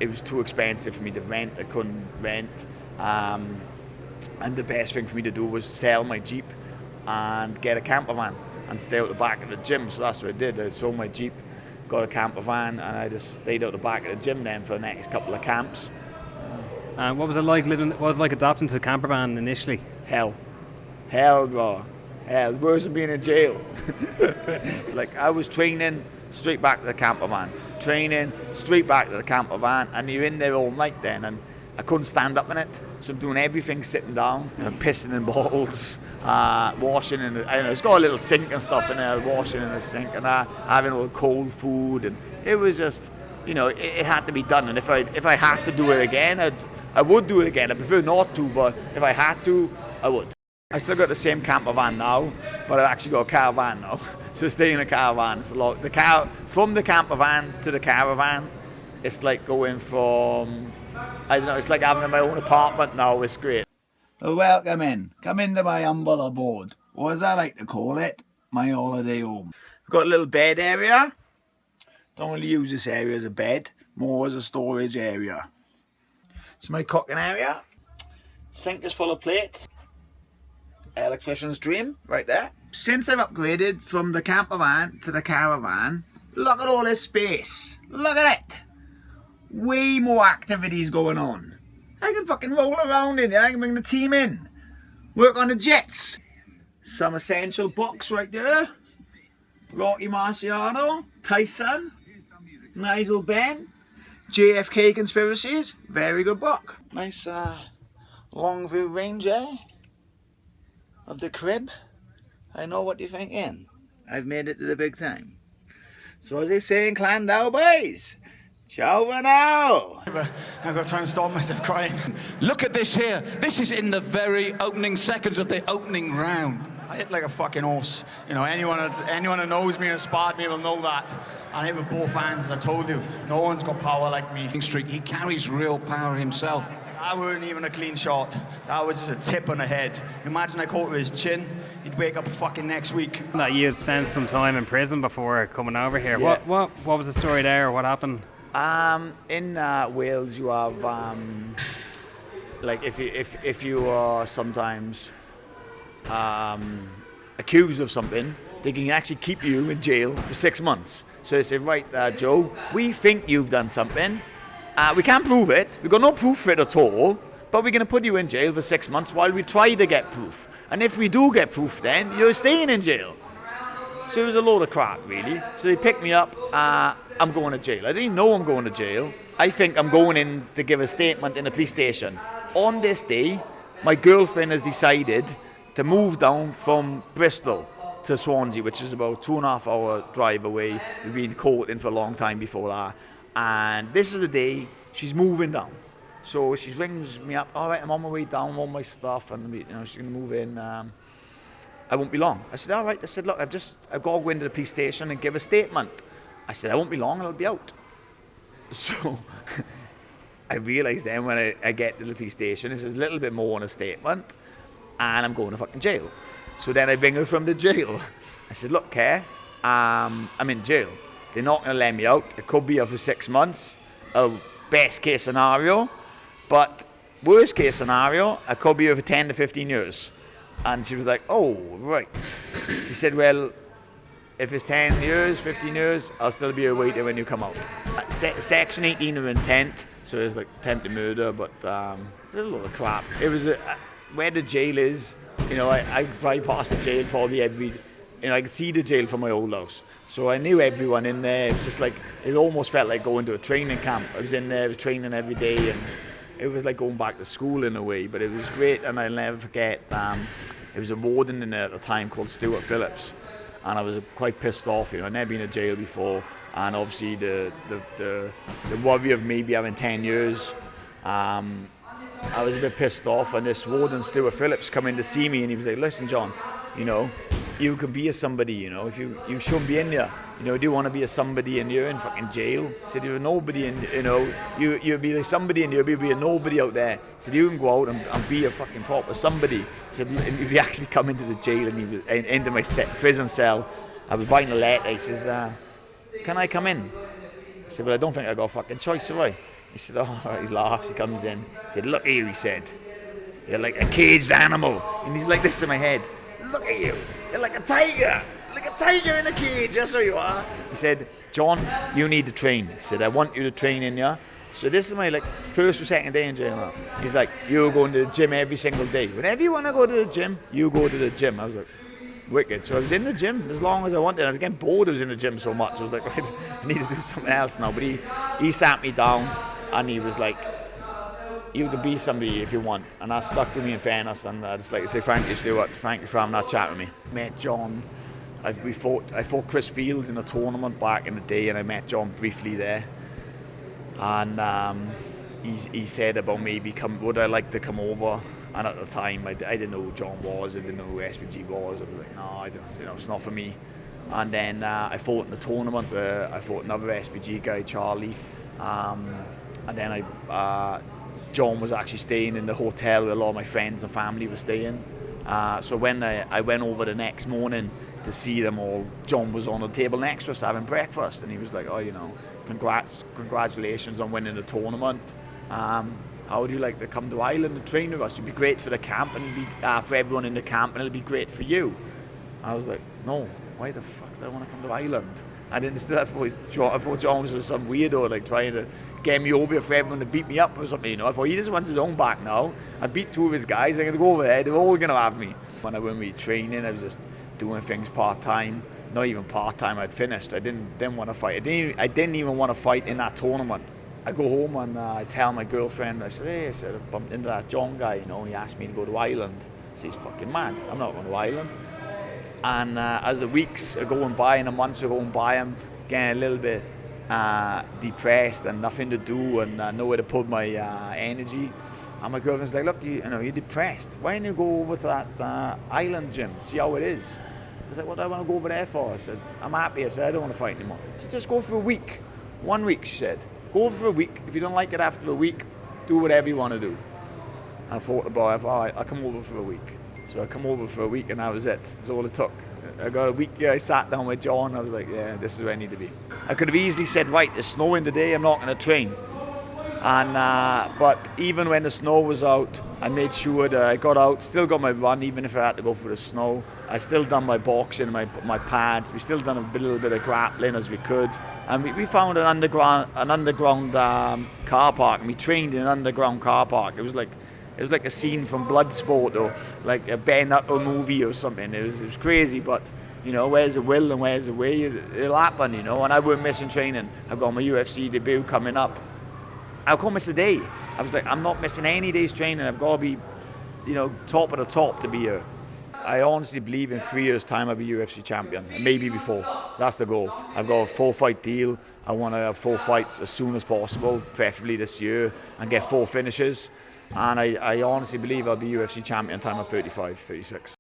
it was too expensive for me to rent. I couldn't rent. And the best thing for me to do was sell my Jeep and get a camper van and stay out the back of the gym. So that's what I did. I sold my Jeep, got a camper van, and I just stayed out the back of the gym then for the next couple of camps. What was it like living? What was it like adapting to the camper van initially? Hell, bro. Hell, worse than being in jail. Like, I was training straight back to the camper van, training straight back to the camper van, and you're in there all night then, and I couldn't stand up in it, so I'm doing everything sitting down, pissing in bottles, washing in the, I don't know, it's got a little sink and stuff in there, washing in the sink, and having all the cold food, and it was just, you know, it had to be done. And if I had to do it again, I would do it again. I prefer not to, but if I had to, I would. I still got the same camper van now, but I've actually got a caravan now. So I stay in a caravan. It's a lot. From the camper van to the caravan, it's like going from, I don't know, it's like having my own apartment now. It's great. Well, welcome in. Come into my humble abode. Or as I like to call it, my holiday home. I've got a little bed area. Don't really use this area as a bed, more as a storage area. It's my cooking area. Sink is full of plates. Electrician's dream, right there. Since I've upgraded from the camper van to the caravan, look at all this space. Look at it. Way more activities going on. I can fucking roll around in there. I can bring the team in. Work on the jets. Some essential books right there. Rocky Marciano, Tyson, Nigel Benn, JFK Conspiracies. Very good book. Nice long view range of the crib. I know what you're thinking. I've made it to the big time. So as they say in Clandau, boys, ciao for now. I've got to try and stop myself crying. Look at this here. This is in the very opening seconds of the opening round. I hit like a fucking horse. You know, anyone that knows me and sparred me will know that. I hit with both hands. I told you, no one's got power like me. He carries real power himself. That weren't even a clean shot. That was just a tip on the head. Imagine I caught with his chin, he'd wake up fucking next week. That you had spent some time in prison before coming over here. Yeah. What was the story there? What happened? In Wales, you have like if you are sometimes accused of something, they can actually keep you in jail for 6 months. So they say, right, Joe, we think you've done something. We can't prove it. We've got no proof for it at all. But we're going to put you in jail for 6 months while we try to get proof. And if we do get proof, then you're staying in jail. So it was a load of crap, really. So they picked me up. I'm going to jail. I didn't know I'm going to jail. I think I'm going in to give a statement in a police station. On this day, my girlfriend has decided to move down from Bristol to Swansea, which is about 2.5 hour drive away. We've been courting for a long time before that. And this is the day she's moving down. So she rings me up, all right, I'm on my way down, all my stuff, and you know, she's going to move in. I won't be long. I said, all right. I said, look, I've got to go into the police station and give a statement. I said, I won't be long, I'll be out. So I realised then when I get to the police station, this is a little bit more than a statement, and I'm going to fucking jail. So then I bring her from the jail. I said, look, Care, I'm in jail. They're not going to let me out. It could be out for 6 months, a best case scenario, but worst case scenario, I could be over 10 to 15 years. And she was like, oh, right. She said, well, if it's 10 years, 15 years, I'll still be a waiter when you come out. Section 18 of intent, so it's like attempted murder, but a lot of crap. It was where the jail is, you know, I drive past the jail probably every, you know, I could see the jail from my old house. So I knew everyone in there. It was just like, it almost felt like going to a training camp. I was in there, I was training every day, and it was like going back to school in a way, but it was great. And I'll never forget, it was a warden in there at the time called Phillips, and I was quite pissed off. You know, I'd never been in jail before, and obviously the worry of maybe having 10 years, I was a bit pissed off. And this warden, Phillips, come in to see me, and he was like, listen, John, you know, you could be a somebody, you know, if you shouldn't be in there. You know, do you want to be a somebody and you're in fucking jail? He said, you're a nobody, and you know, you'll be like somebody and you'll be a nobody out there. He said, you can go out and be a fucking proper somebody. He said, and you actually come into the jail, and he was into my prison cell. I was writing a letter. He says, can I come in? I said, well, I don't think I got a fucking choice, have I? He said, oh, he laughs, he comes in. He said, look at you, he said. You're like a caged animal. And he's like this in my head. Look at you. You're like a tiger. Like a tiger in a cage, that's what you are. He said, John, you need to train. He said, I want you to train in here. So this is my first or second day in jail now. He's like, you're going to the gym every single day. Whenever you want to go to the gym, you go to the gym. I was like, wicked. So I was in the gym as long as I wanted. I was getting bored. I was in the gym so much. I was like, I need to do something else now. But he sat me down and he was like, you can be somebody if you want. And that stuck with me in fairness. And I'd just like to say thank you, Stuart. Thank you for having that chat with me. Met John. I fought Chris Fields in a tournament back in the day, and I met John briefly there. And he said about maybe would I like to come over? And at the time, I didn't know who John was. I didn't know who SPG was. I was like, no, I don't. It's not for me. And then I fought in the tournament where I fought another SPG guy, Charlie. And then John was actually staying in the hotel where a lot of my friends and family were staying. So when I went over the next morning to see them all, John was on the table next to us having breakfast, and he was like, oh, congratulations on winning the tournament. How would you like to come to Ireland and train with us? It'd be great for the camp, and it'd be for everyone in the camp, and it'll be great for you. I was like, no, why the fuck do I want to come to Ireland? I didn't still. I thought John was some weirdo, trying to get me over for everyone to beat me up or something. I thought he just wants his own back now. I beat two of his guys. I'm gonna go over there. They're all gonna have me. When I went to training, I was just doing things part time. Not even part time. I'd finished. I didn't want to fight. I didn't even want to fight in that tournament. I go home and I tell my girlfriend. I said, hey, I bumped into that John guy. He asked me to go to Ireland. I said, he's fucking mad. I'm not going to Ireland. And as the weeks are going by and the months are going by, I'm getting a little bit depressed and nothing to do and nowhere to put my energy. And my girlfriend's like, look, you're depressed. Why don't you go over to that island gym, see how it is? I was like, what do I want to go over there for? I said, I'm happy. I said, I don't want to fight anymore. She said, just go for a week. 1 week, she said. Go over for a week. If you don't like it after a week, do whatever you want to do. I thought about it. I thought, all right, I'll come over for a week. So I come over for a week and that was it. That's all it took. I got a week, I sat down with John. I was like, yeah, this is where I need to be. I could have easily said, right, it's snowing today, I'm not going to train. And but even when the snow was out, I made sure that I got out, still got my run, even if I had to go for the snow. I still done my boxing, my pads. We still done a little bit of grappling as we could. And we found an underground car park, and we trained in an underground car park. It was like a scene from Bloodsport or like a bare knuckle movie or something. It was crazy, but where's the will and where's the way, it'll happen, And I weren't missing training. I've got my UFC debut coming up. I can't miss a day. I was like, I'm not missing any days training. I've got to be, top of the top to be here. I honestly believe in 3 years' time I'll be UFC champion, and maybe before. That's the goal. I've got a 4-fight deal. I want to have 4 fights as soon as possible, preferably this year, and get 4 finishes. And I honestly believe I'll be UFC champion time at 35, 36.